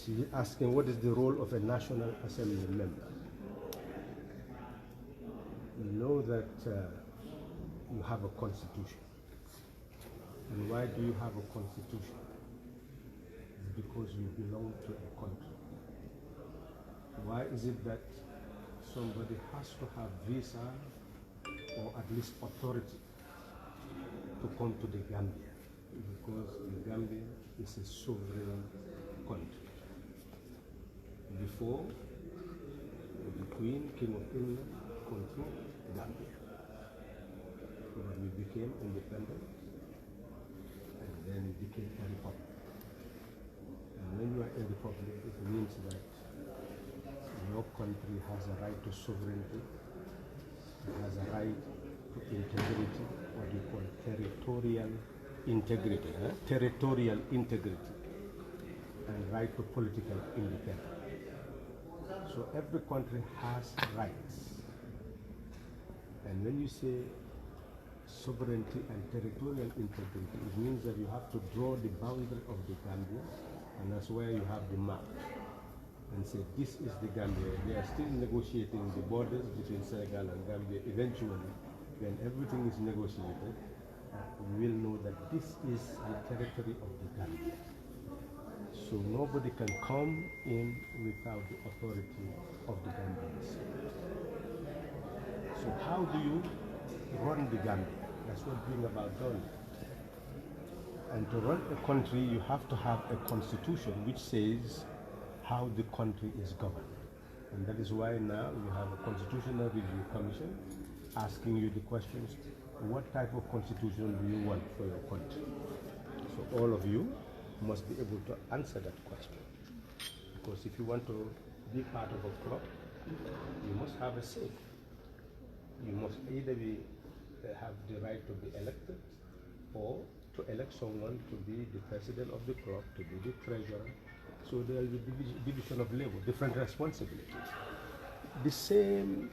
She's asking what is the role of a National Assembly member. You know that you have a constitution. And why do you have a constitution? It's because you belong to a country. Why is it that somebody has to have visa or at least authority to come to the Gambia? Because the Gambia is a sovereign country. Before, the Queen, King of England, controlled Gambia. But we became independent, and then it became a republic. And when you are a republic, it means that your country has a right to sovereignty, it has a right to integrity, what you call territorial integrity, territorial integrity, and right to political independence. So every country has rights. And when you say sovereignty and territorial integrity, it means that you have to draw the boundary of the Gambia, and that's where you have the map. And say, this is the Gambia. They are still negotiating the borders between Senegal and Gambia. Eventually, when everything is negotiated, we will know that this is the territory of the Gambia. So nobody can come in without the authority of the Gambian state. So how do you run the Gambia? That's what bring about government. And to run a country, you have to have a constitution which says how the country is governed. And that is why now we have a Constitutional Review Commission asking you the questions, what type of constitution do you want for your country? So all of you must be able to answer that question. Because if you want to be part of a club, you must have a say. You must either have the right to be elected or to elect someone to be the president of the club, to be the treasurer. So there will be division of labor, different responsibilities. The same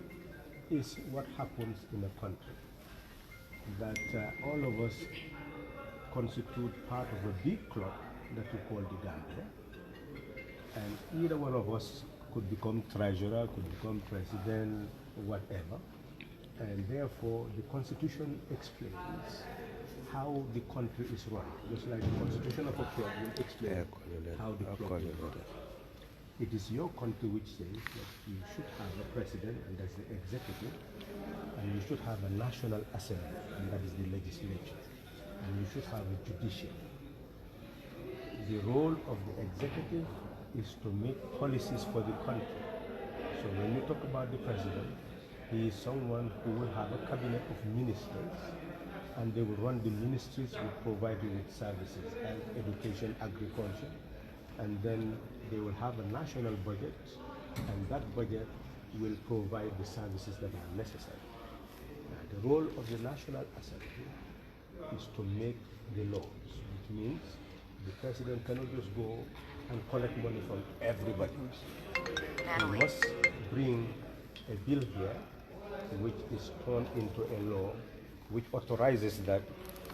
is what happens in a country, that all of us constitute part of a big club that we call the Gambia, and either one of us could become treasurer, could become president, whatever, and therefore the constitution explains how the country is run, just like the constitution of a club will explain how the club is run. It is your country which says that you should have a president, and that's the executive, and you should have a national assembly, and that is the legislature, and you should have a judiciary. The role of the executive is to make policies for the country. So when you talk about the president, he is someone who will have a cabinet of ministers, and they will run the ministries, will provide you with services, health, education, agriculture, and then they will have a national budget, and that budget will provide the services that are necessary. The role of the National Assembly is to make the laws, which means the president cannot just go and collect money from everybody. He must bring a bill here which is turned into a law which authorizes that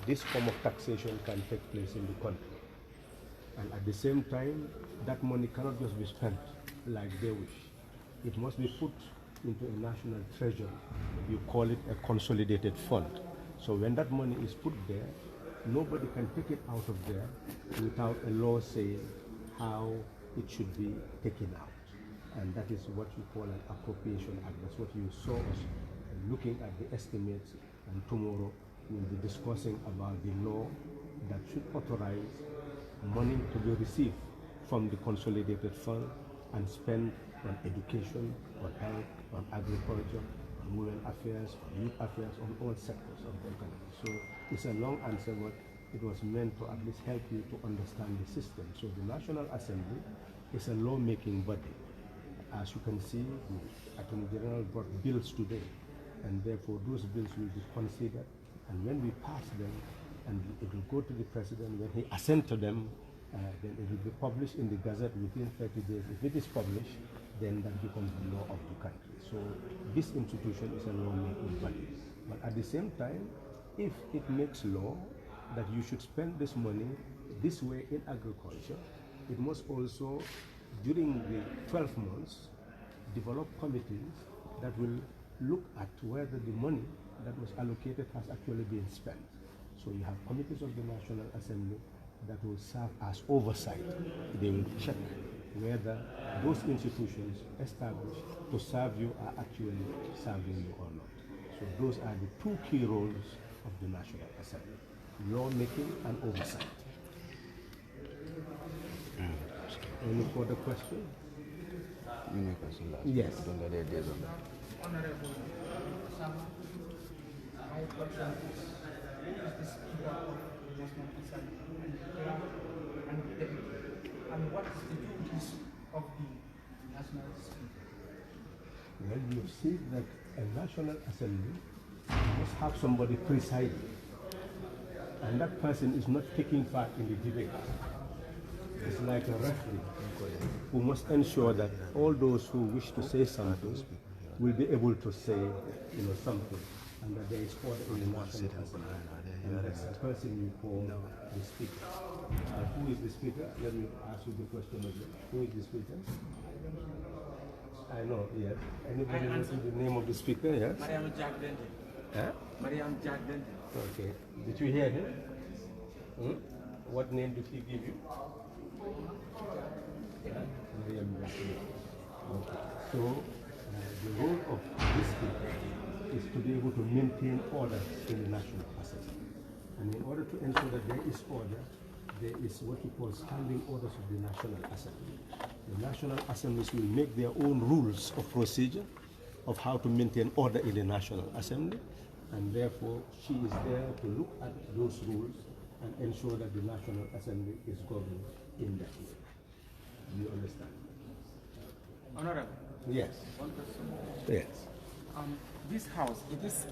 this form of taxation can take place in the country. And at the same time, that money cannot just be spent like they wish. It must be put into a national treasury. You call it a consolidated fund. So when that money is put there, nobody can take it out of there without a law saying how it should be taken out. And that is what you call an appropriation act. That's what you saw us looking at the estimates, and tomorrow we'll be discussing about the law that should authorize money to be received from the consolidated fund and spent on education, on health, on agriculture, on women affairs, on youth affairs, on all sectors of the economy. So it's a long answer, but it was meant to at least help you to understand the system. So the National Assembly is a lawmaking body. As you can see, the Attorney General brought bills today, and therefore those bills will be considered, and when we pass them, and it will go to the President, when he assents to them, then it will be published in the Gazette within 30 days. If it is published, then that becomes the law of the country. So this institution is a lawmaking body. But at the same time, if it makes law that you should spend this money this way in agriculture, it must also during the 12 months, develop committees that will look at whether the money that was allocated has actually been spent. So you have committees of the National Assembly that will serve as oversight. They will check whether those institutions established to serve you are actually serving you or not. So those are the two key roles of the National Assembly: lawmaking and oversight. Any further question? Yes. Honorable Sama, my question is, who is the Speaker of the National Assembly and the Deputy? And what is the duties of the National Speaker? Well, you've seen that a National Assembly must have somebody presiding, and that person is not taking part in the debate. It's like a referee who must ensure that all those who wish to say something will be able to say, something, and that there is order in the National Assembly. And that's the person you call the Speaker. Who is the Speaker? Let me ask you the question again. Who is the Speaker? I know, yes. Anybody knows the name of the Speaker? Yes. Mariam Jack Denton. Huh? Mariam Jack Denton. Okay. Did you hear him? What name did he give you? Mariam Jack Denton. Okay. So, the role of this Speaker is to be able to maintain order in the National Assembly. And in order to ensure that there is order, there is what we call standing orders of the National Assembly. The National Assemblies will make their own rules of procedure of how to maintain order in the National Assembly, and therefore she is there to look at those rules and ensure that the National Assembly is governed in that way. Do you understand? Honorable. Yes. One question. Yes. This house, it is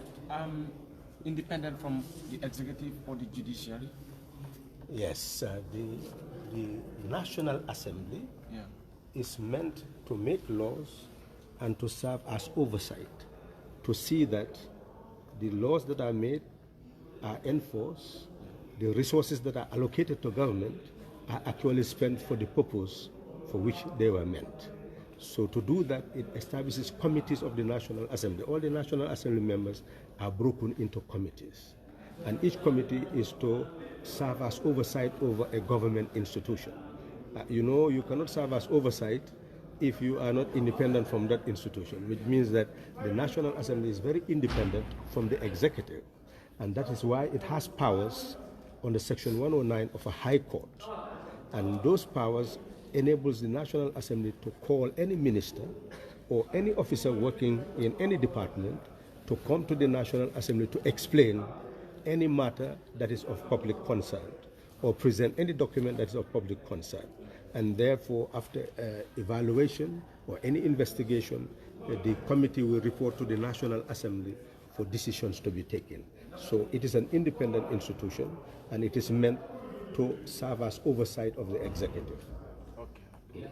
independent from the executive or the judiciary? Yes. The National Assembly is meant to make laws and to serve as oversight, to see that the laws that are made are enforced, the resources that are allocated to government are actually spent for the purpose for which they were meant. So to do that, it establishes committees of the National Assembly. All the National Assembly members are broken into committees. And each committee is to serve as oversight over a government institution. You cannot serve as oversight if you are not independent from that institution, which means that the National Assembly is very independent from the executive. And that is why it has powers under Section 109 of a high court. And those powers enables the National Assembly to call any minister or any officer working in any department to come to the National Assembly to explain any matter that is of public concern or present any document that is of public concern. And therefore, after evaluation or any investigation, the committee will report to the National Assembly for decisions to be taken. So it is an independent institution, and it is meant to serve as oversight of the executive. Okay.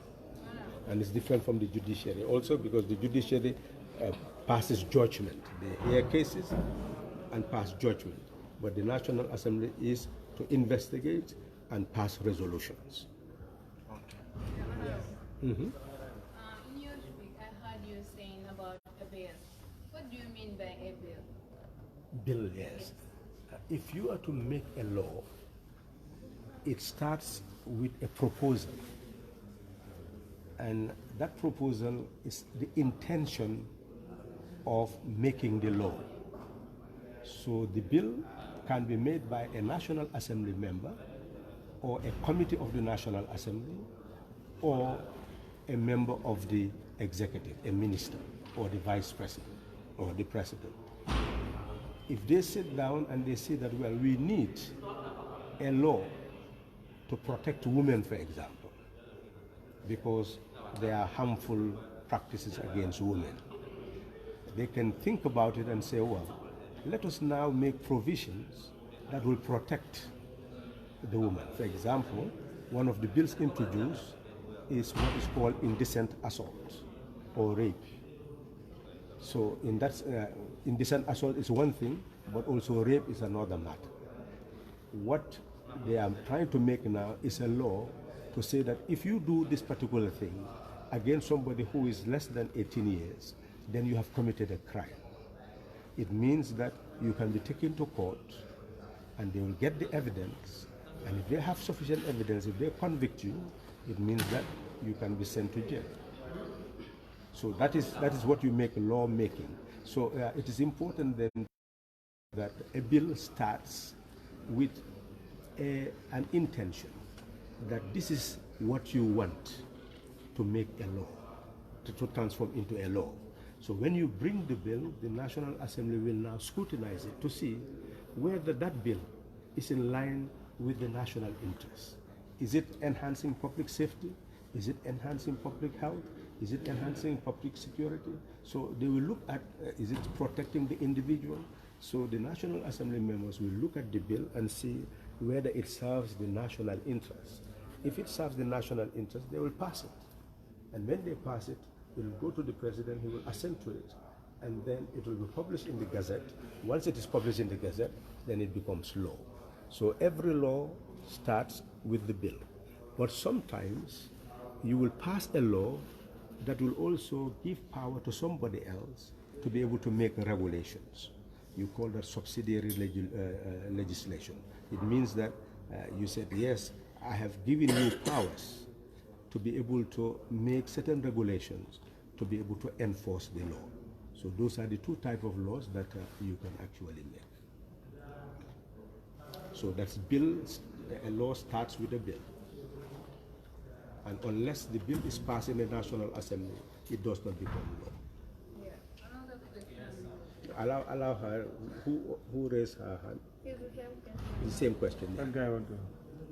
And it's different from the judiciary also, because the judiciary passes judgment. They hear cases and pass judgment. But the National Assembly is to investigate and pass resolutions. In your speech, I heard you saying about a bill. What do you mean by a bill? Bill, yes. If you are to make a law, it starts with a proposal. And that proposal is the intention of making the law. So the bill can be made by a National Assembly member or a committee of the National Assembly or a member of the executive, a minister or the vice president or the president. If they sit down and they say that, well, we need a law to protect women, for example, because there are harmful practices against women, they can think about it and say, well, let us now make provisions that will protect the woman. For example, one of the bills introduced is what is called indecent assault or rape. So indecent assault is one thing, but also rape is another matter. What they are trying to make now is a law to say that if you do this particular thing against somebody who is less than 18 years, then you have committed a crime. It means that you can be taken to court and they will get the evidence, and if they have sufficient evidence, if they convict you, it means that you can be sent to jail. So that is what you make law making. So it is important then that a bill starts with an intention that this is what you want to make a law, to transform into a law. So when you bring the bill, the National Assembly will now scrutinize it to see whether that bill is in line with the national interest. Is it enhancing public safety? Is it enhancing public health? Is it enhancing public security? So they will look at, is it protecting the individual? So the National Assembly members will look at the bill and see whether it serves the national interest. If it serves the national interest, they will pass it. And when they pass it, it will go to the president, he will assent to it, and then it will be published in the Gazette. Once it is published in the Gazette, then it becomes law. So every law starts with the bill. But sometimes you will pass a law that will also give power to somebody else to be able to make regulations. You call that subsidiary legislation. It means that you said, yes, I have given you powers to be able to make certain regulations to be able to enforce the law. So those are the two types of laws that you can actually make. So that's bills, a law starts with a bill. And unless the bill is passed in the National Assembly, it does not become law. Yeah. Another question. Allow her, who raised her hand? It's the same question. The same question. Yeah. That guy want to.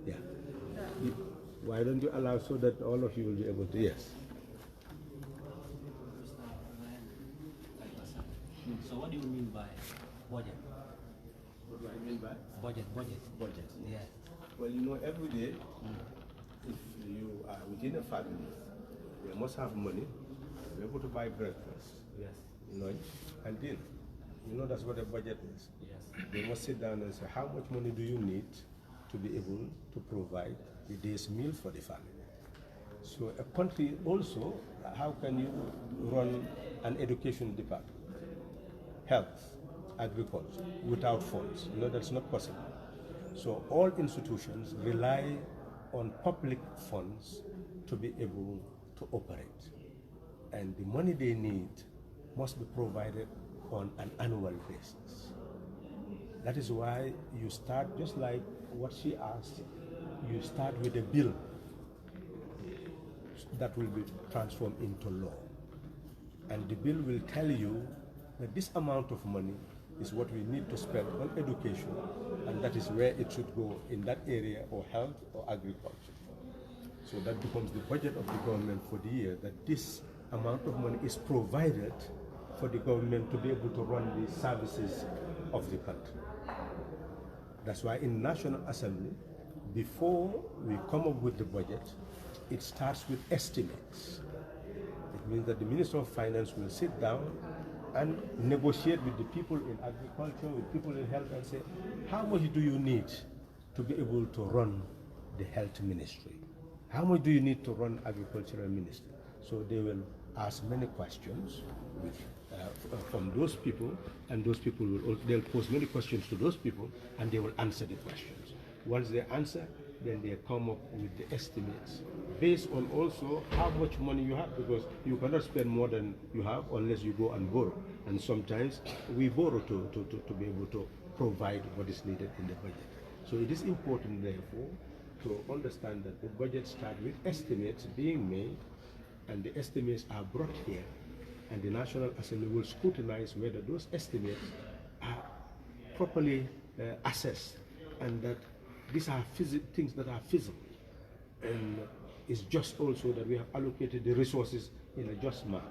Yeah. Why don't you allow so that all of you will be able to? Yes. So what do you mean by budget? What do I mean by? Budget. Budget. Yeah. Well, you know, every day, if you are within a family, you must have money to be able to buy breakfast, Yes. lunch, and dinner. You know that's what a budget is. Yes. They must sit down and say, how much money do you need to be able to provide the day's meal for the family? So a country also, how can you run an education department, health, agriculture, without funds? You know, that's not possible. So all institutions rely on public funds to be able to operate. And the money they need must be provided on an annual basis. That is why you start, just like what she asked, you start with a bill that will be transformed into law. And the bill will tell you that this amount of money is what we need to spend on education, and that is where it should go in that area, or health or agriculture. So that becomes the budget of the government for the year, that this amount of money is provided for the government to be able to run the services of the country. That's why in National Assembly, before we come up with the budget, it starts with estimates. It means that the Minister of Finance will sit down and negotiate with the people in agriculture, with people in health, and say, how much do you need to be able to run the health ministry? How much do you need to run agricultural ministry? So they will ask many questions from those people, and those people they'll pose many questions to those people, and they will answer the questions. Once they answer, then they come up with the estimates based on also how much money you have, because you cannot spend more than you have unless you go and borrow. And sometimes we borrow to be able to provide what is needed in the budget. So it is important, therefore, to understand that the budget starts with estimates being made, and the estimates are brought here, and the National Assembly will scrutinize whether those estimates are properly assessed, and that these are things that are feasible. And it's just also that we have allocated the resources in a just manner.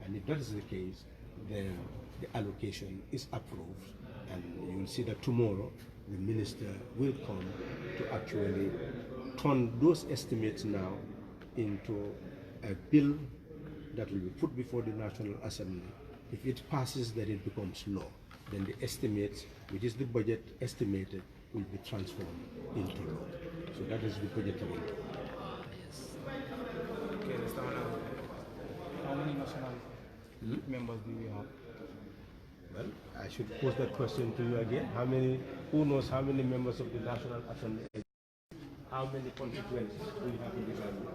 And if that is the case, then the allocation is approved. And you will see that tomorrow the minister will come to actually turn those estimates now into a bill that will be put before the National Assembly. If it passes, then it becomes law. Then the estimates, which is the budget estimated, will be transformed into law. So that is the budgetary. How many national members do we have? Well, I should pose that question to you again. Who knows how many members of the National Assembly? How many constituencies do you have in the Gambia?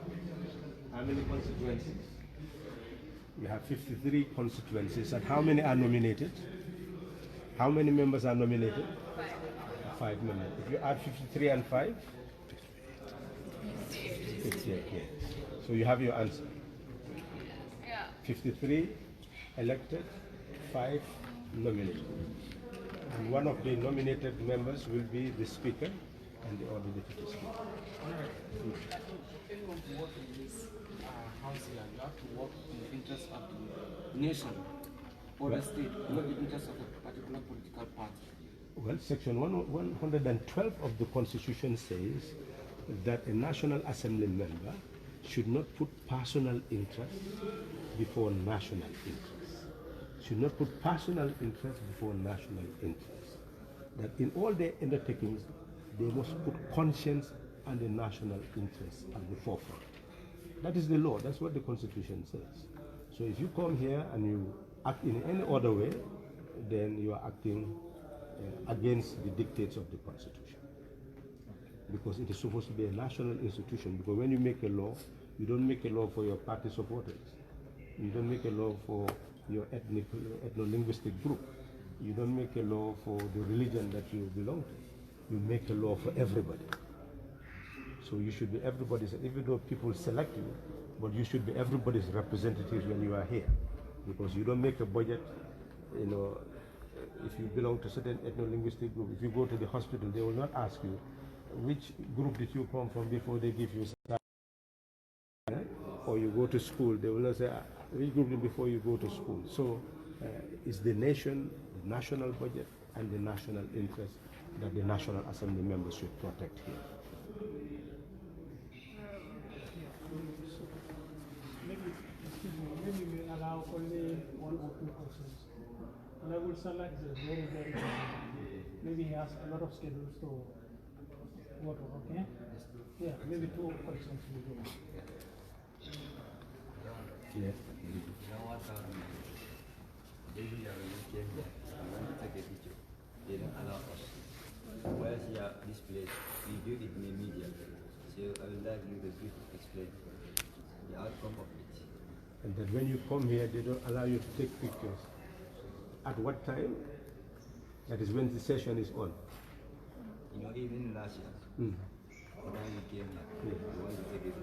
How many constituencies? You have 53 constituencies, and how many are nominated? How many members are nominated? 5 members. If you add 53 and 5? 58, yes. So you have your answer. Yeah. 53 elected, 5 nominated. And one of the nominated members will be the speaker and the other deputy speaker. If you want to work in this house here, you have to work in the interest of the nation or the state, not the interest of a particular political party. Well, Section 112 of the Constitution says that a National Assembly member should not put personal interest before national interest. Should not put personal interest before national interest. That in all their undertakings, they must put conscience and the national interest at the forefront. That is the law. That's what the Constitution says. So if you come here and you act in any other way, then you are acting against the dictates of the Constitution. Because it is supposed to be a national institution. Because when you make a law, you don't make a law for your party supporters. You don't make a law for your ethno-linguistic group. You don't make a law for the religion that you belong to. You make a law for everybody. So you should be everybody's, even though people select you, but you should be everybody's representative when you are here. Because you don't make a budget, you know, if you belong to a certain ethno-linguistic group. If you go to the hospital, they will not ask you, which group did you come from before they give you salary? Or you go to school, they will not say, which group did before you go to school? So it's the nation, the national budget, and the national interest that the National Assembly members should protect here. Maybe we allow only 1 or 2 persons. And I would select the very, very maybe he has a lot of schedules to work on, okay? Yeah, maybe 2 persons will do. Yeah. They don't allow us. Whereas here, this place, we do it in the media. So I would like you to explain the outcome of it. And that when you come here, they don't allow you to take pictures. At what time? That is when the session is on. You know, even last year, when we came here, we wanted to take it.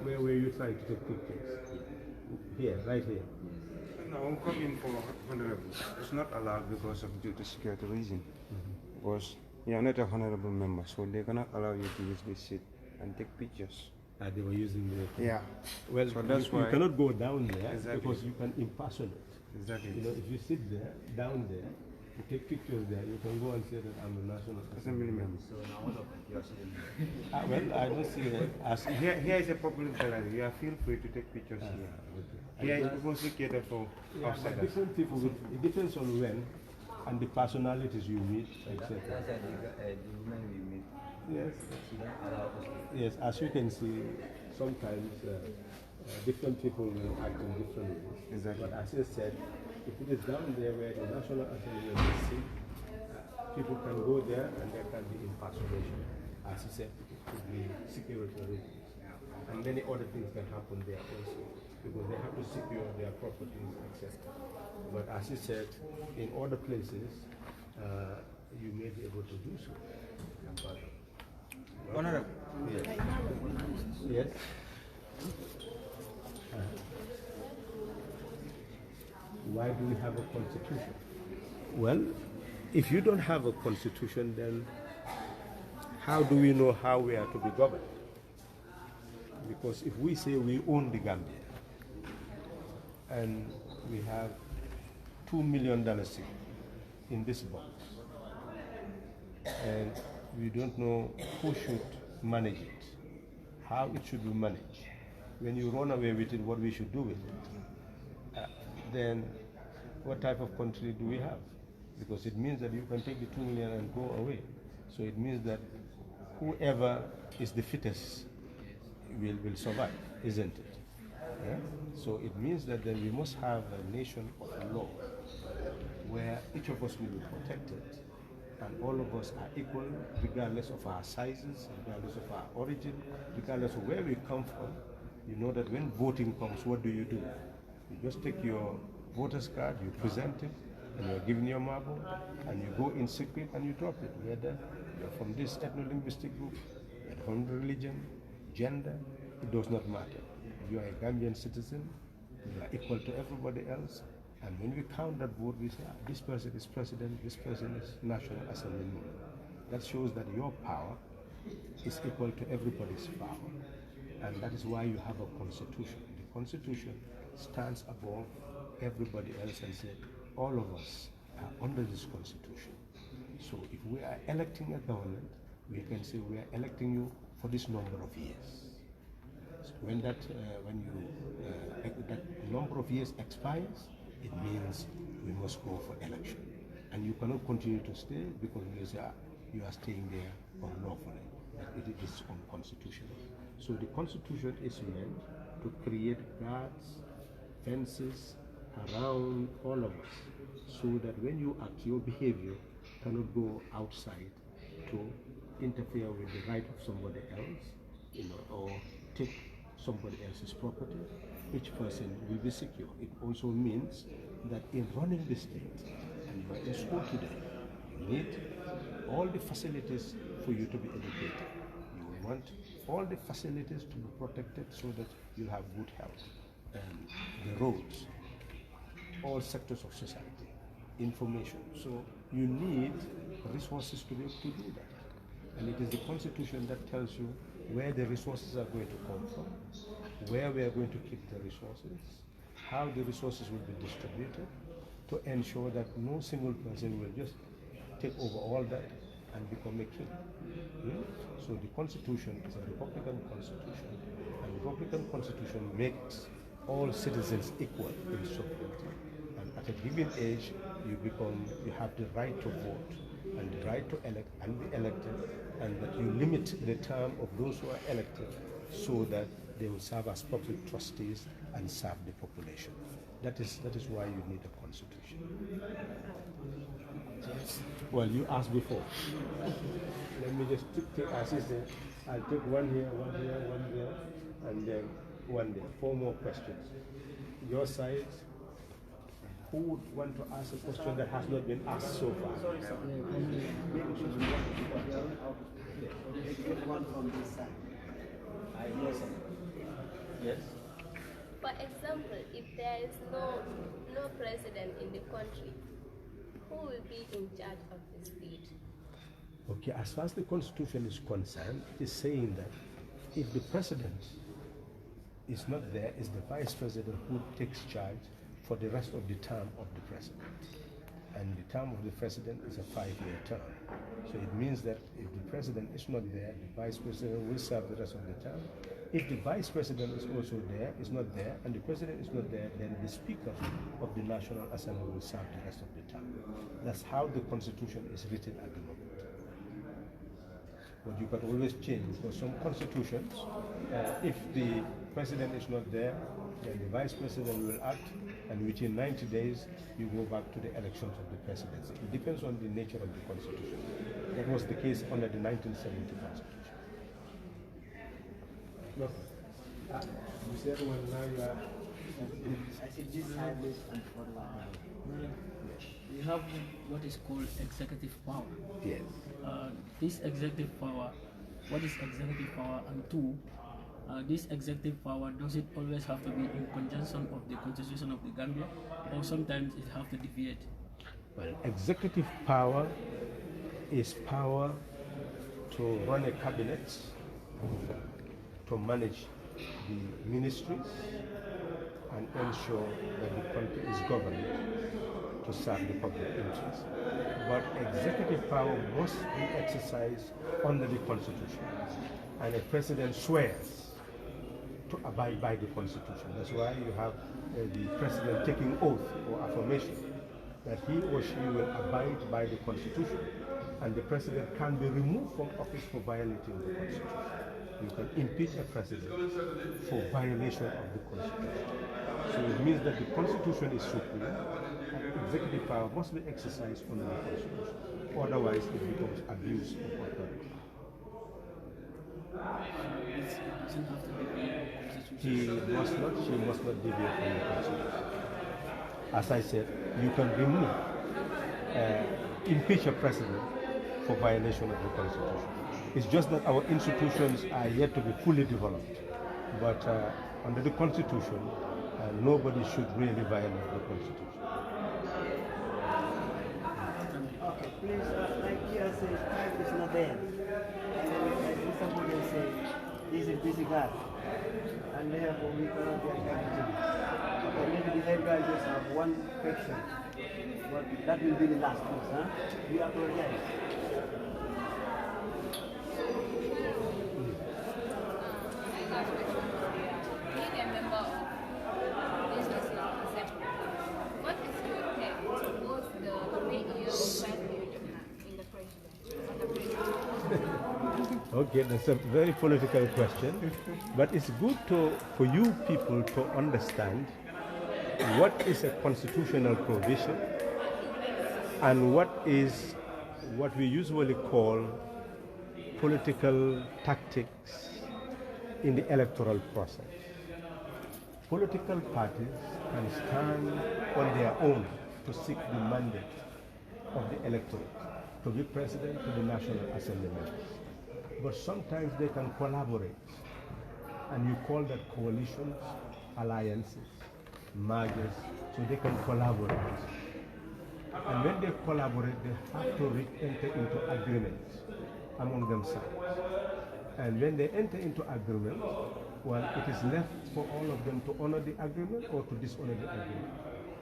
Where were you trying to take pictures? Here, right here. No, I'm coming for honorable. It's not allowed because of due to security reason. Because you are not a honorable member, so they cannot allow you to use this seat and take pictures. They were using the... Yeah. Well, so that's you why cannot go down there Exactly. because you can impersonate. Exactly. You know, if you sit there, down there, you take pictures there, you can go and say that I'm a National Assembly member. So now all of you are saying well, I don't see that as... Here is a public gallery. You are feel free to take pictures here. Here is mostly catered for Yeah, but outsiders. different people, it depends on when and the personalities you meet, etc. that's why the women we meet, Yes. she don't allow us to. Yes, as you can see, sometimes different people will act in different ways. Exactly. But as I said, if it is down there where the National Assembly will sit, people can go there and there can be impersonation. As you said, it could be security reasons. And many other things can happen there also, because they have to secure their properties, etc. But as you said, in other places, you may be able to do so. But, Honorable. yes. Yes. Why do we have a constitution? Well, if you don't have a constitution, then how do we know how we are to be governed? Because if we say we own the Gambia and we have $2 million in this box, and we don't know who should manage it, how it should be managed, when you run away with it, what we should do with it, then what type of country do we have? Because it means that you can take the 2 million and go away. So it means that whoever is the fittest will survive, isn't it? Yeah? So it means that then we must have a nation of law where each of us will be protected and all of us are equal regardless of our sizes, regardless of our origin, regardless of where we come from. You know that when voting comes, what do? You just take your voter's card, you present it, and you're given your marble, and you go in secret and you drop it. Whether you're from this ethno-linguistic group, you're from religion, gender, it does not matter. If you are a Gambian citizen, you are equal to everybody else. And when we count that vote, we say, this person is president, this person is national assembly member. That shows that your power is equal to everybody's power. And that is why you have a constitution. The constitution stands above everybody else and says, all of us are under this constitution. So if we are electing a government, we can say we are electing you for this number of years. So when that number of years expires, it means we must go for election. And you cannot continue to stay because you are staying there unlawfully. It is unconstitutional. So the constitution is meant to create guards, fences around all of us, so that when you act, your behavior cannot go outside to interfere with the right of somebody else, or take somebody else's property. Each person will be secure. It also means that in running the state, and you are in school today, you need all the facilities for you to be educated. You want all the facilities to be protected so that you have good health. And the roads, all sectors of society, information. So you need resources to be able to do that. And it is the constitution that tells you where the resources are going to come from, where we are going to keep the resources, how the resources will be distributed, to ensure that no single person will just take over all that and become a king. So the constitution is a republican constitution, and the republican constitution makes all citizens equal in sovereignty. And at a given age, you have the right to vote and the right to elect and be elected, and that you limit the term of those who are elected so that they will serve as public trustees and serve the population. That is why you need a constitution. Well, you asked before. Let me just take assistance. I'll take one here, one here, one there, and then one there. 4 more questions. Your side. Who would want to ask a question that has not been asked so far? Sorry, sir. One from this side. Yes. For example, if there is no president in the country, who will be in charge of the state? Okay, as far as the constitution is concerned, it is saying that if the president is not there, it's the vice president who takes charge for the rest of the term of the president. And the term of the president is a 5-year term. So it means that if the president is not there, the vice president will serve the rest of the term. If the vice president is also there, is not there, and the president is not there, then the speaker of the National Assembly will serve the rest of the term. That's how the constitution is written at the moment. But you can always change, because some constitutions, if the president is not there, then the vice president will act, and within 90 days, you go back to the elections of the presidency. It depends on the nature of the constitution. That was the case under the 1970 constitution. Look, you said when now you are... I said this side is and forward. You have what is called executive power. Yes. This executive power, what is executive power? And 2, this executive power, does it always have to be in conjunction of the constitution of the Gambia, or sometimes it have to deviate? Well, executive power is power to run a cabinet, to manage the ministries, and ensure that the country is governed to serve the public interest. But executive power must be exercised under the Constitution, and a president swears to abide by the Constitution. That's why you have the president taking oath or affirmation that he or she will abide by the Constitution, and the president can be removed from office for violating the Constitution. You can impeach a president for violation of the Constitution. So it means that the Constitution is supreme and executive power must be exercised under the Constitution. Otherwise, it becomes abuse of authority. She must not deviate from the Constitution. As I said, you can remove, impeach a president for violation of the Constitution. It's just that our institutions are yet to be fully developed. But under the Constitution, nobody should really violate the Constitution. Okay, please, like here say, time is not there. And then like somebody say, this is busy guy. And therefore we cannot get everything. Or maybe the head guy just have one question. But that will be the last piece, huh? We apologize. Being a member of this National Assembly, what is your take towards the 3-year value in the president? Okay, that's a very political question, but it's good for you people to understand what is a constitutional provision and what is what we usually call political tactics in the electoral process. Political parties can stand on their own to seek the mandate of the electorate to be president to the National Assembly members. But sometimes they can collaborate, and you call that coalitions, alliances, mergers, so they can collaborate. And when they collaborate, they have to enter into agreements among themselves. And when they enter into agreement, well, it is left for all of them to honor the agreement or to dishonor the agreement,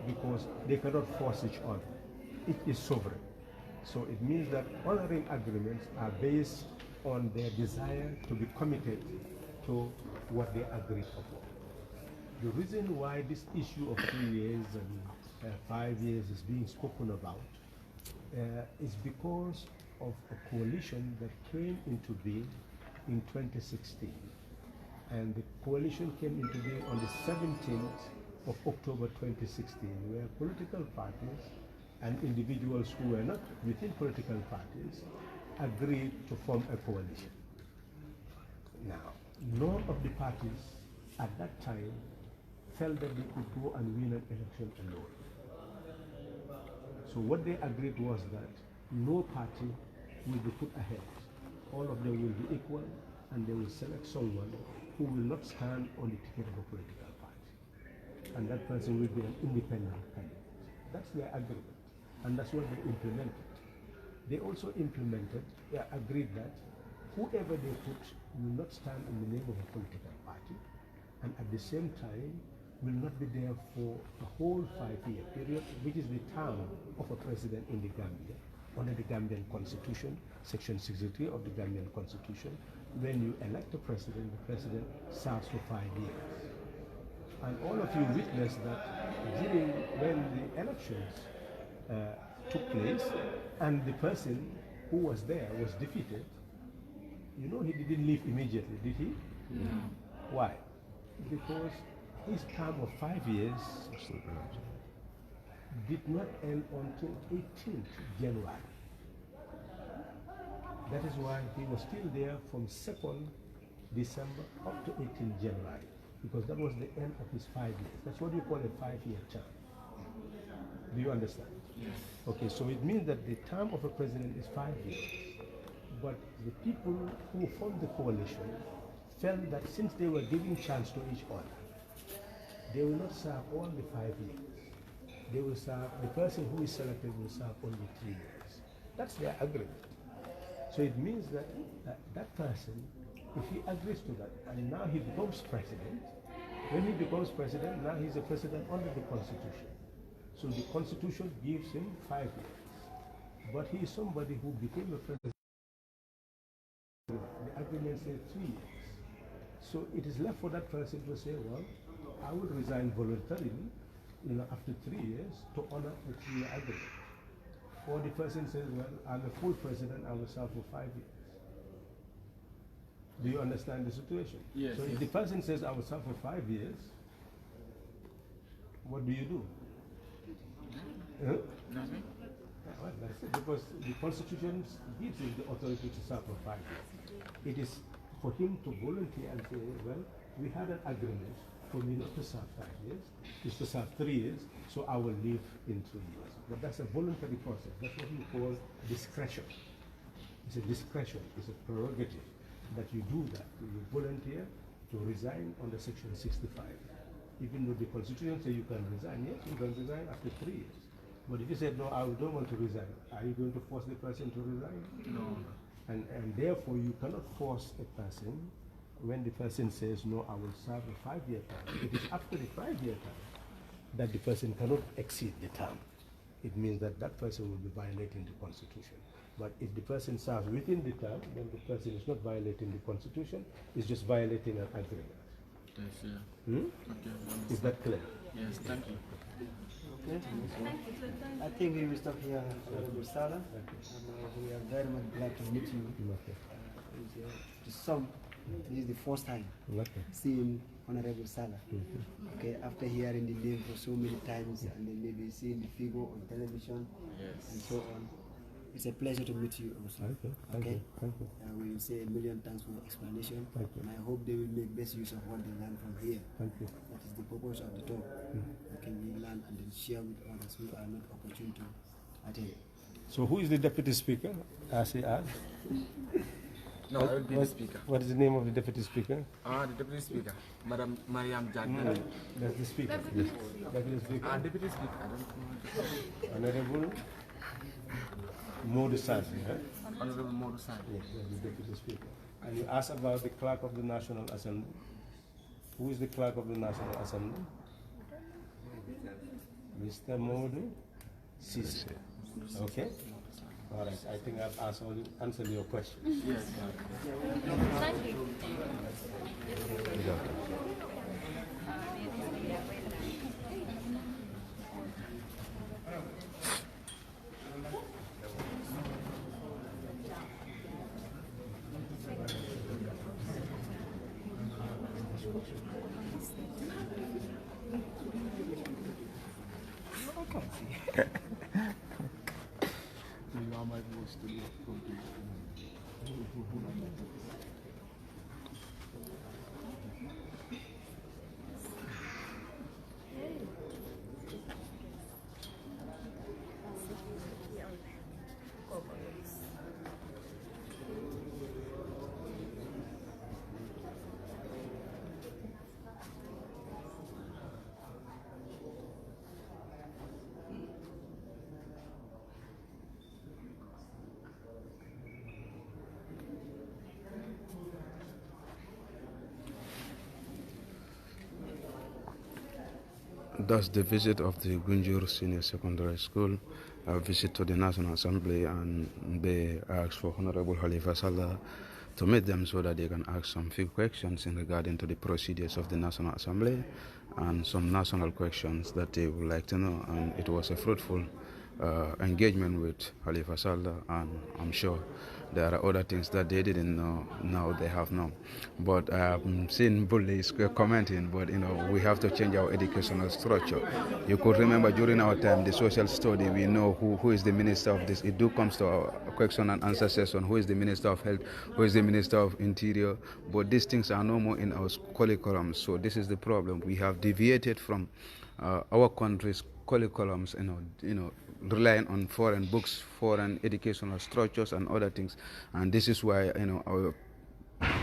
because they cannot force each other. It is sovereign. So it means that honoring agreements are based on their desire to be committed to what they agreed upon. The reason why this issue of 3 years and 5 years is being spoken about is because of a coalition that came into being in 2016. And the coalition came into being on the 17th of October 2016, where political parties and individuals who were not within political parties agreed to form a coalition. Now, none of the parties at that time felt that they could go and win an election alone. So what they agreed was that no party will be put ahead. All of them will be equal, and they will select someone who will not stand on the ticket of a political party. And that person will be an independent candidate. That's their agreement, and that's what they implemented. They also agreed that whoever they put will not stand in the name of a political party, and at the same time will not be there for a whole 5-year period, which is the term of a president in the Gambia. Under the Gambian Constitution, Section 63 of the Gambian Constitution, when you elect a president, the president serves for 5 years. And all of you witnessed that during when the elections took place and the person who was there was defeated, you know he didn't leave immediately, did he? No. Why? Because his term of 5 years did not end until 18th January. That is why he was still there from 2nd December up to 18th January, because that was the end of his 5 years. That's what you call a 5-year term. Do you understand? Yes. Okay, so it means that the term of a president is 5 years. But the people who formed the coalition felt that since they were giving chance to each other, they will not serve all the 5 years. They will serve, the person who is selected will serve only 3 years. That's their agreement. So it means that that person, if he agrees to that, and now he becomes president, when he becomes president, now he's a president under the Constitution. So the Constitution gives him 5 years. But he is somebody who became a president. The agreement says 3 years. So it is left for that person to say, well, I will resign voluntarily, after 3 years to honor a 3-year agreement. Or the person says, well, I'm a full president, I will serve for 5 years. Do you understand the situation? Yes, So if yes. the person says, I will serve for 5 years, what do you do? Huh? Nothing. Well, that's it, because the Constitution gives him the authority to serve for 5 years. It is for him to volunteer and say, well, we had an agreement for me not to serve 5 years, it's to serve 3 years, so I will leave in 3 years. But that's a voluntary process. That's what we call discretion. It's a discretion, it's a prerogative that you do that. You volunteer to resign under Section 65. Even though the Constitution says you can resign, yes, you can resign after 3 years. But if you said, no, I don't want to resign, are you going to force the person to resign? No. And therefore, you cannot force a person when the person says, no, I will serve a 5-year term. It is after the 5-year term that the person cannot exceed the term. It means that that person will be violating the Constitution. But if the person serves within the term, then the person is not violating the Constitution, it's just violating an agreement. Yes, yeah. Hmm? Okay. Is that clear? Yes, thank you. Okay. I think we will stop here, Honorable Sala. And we are very much glad to meet you. Okay. To some, this is the first time Okay. seeing Honorable Sala. Okay, after hearing the name for so many times and then maybe seeing the figure on television and so on. It's a pleasure to meet you also. Okay. Thank you. Thank you. We will say a million thanks for your explanation. Thank you. And I hope they will make best use of what they learn from here. Thank you. That is the purpose of the talk. Okay, we learn and then share with others who are not opportune to attend. So who is the Deputy Speaker? As he asked. No, I will be the speaker. What is the name of the Deputy Speaker? The deputy speaker, Madam Mariam Jack. That's the Speaker. Deputy Speaker. Deputy speaker, I don't know. Honorable Modu Sadi, huh? Honorable Modu Sadi. Yes, that's the Deputy Speaker. And you asked about the Clerk of the National Assembly. Who is the Clerk of the National Assembly? Mr. Modu Sisi. Okay? All right, I think I've answered your question. Yes. Thank you. That's the visit of the Gunjur Senior Secondary School, a visit to the National Assembly, and they asked for Honorable Khalifa Sallah to meet them so that they can ask some few questions in regarding to the procedures of the National Assembly and some national questions that they would like to know. And it was a fruitful engagement with Khalifa Sallah, and I'm sure there are other things that they didn't know, now they have known. But I have seen bullies commenting, but we have to change our educational structure. You could remember during our time, the social study, we know who is the minister of this. It do comes to our question and answer session, who is the minister of health, who is the minister of interior, but these things are no more in our curriculum. So this is the problem. We have deviated from our country's curriculums, relying on foreign books, foreign educational structures and other things. And this is why, our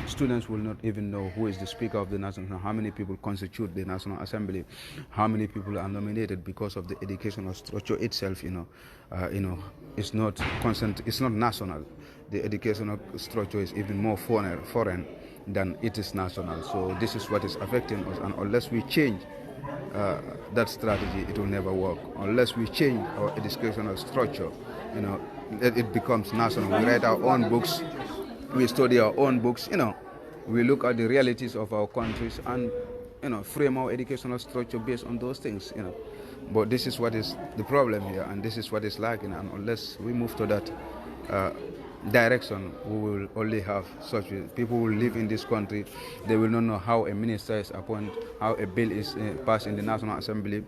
students will not even know who is the Speaker of the National Assembly, how many people constitute the National Assembly, how many people are nominated, because of the educational structure itself, it's not constant, it's not national. The educational structure is even more foreign than it is national. So this is what is affecting us, and unless we change that strategy, it will never work. Unless we change our educational structure, it becomes national. We write our own books, we study our own books, we look at the realities of our countries and, frame our educational structure based on those things, But this is what is the problem here, and this is what is lacking, and unless we move to that, direction, we will only have such people will live in this country. They will not know how a minister is appointed, how a bill is passed in the National Assembly.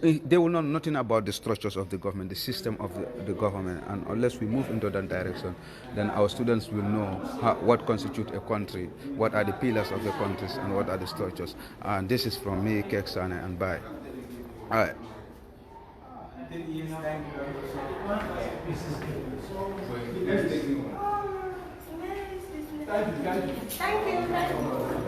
They will know nothing about the structures of the government, the system of the government, and unless we move into that direction, then our students will know what constitutes a country, what are the pillars of the countries, and what are the structures. And this is from me, Keksane, and bye. All right. Thank you.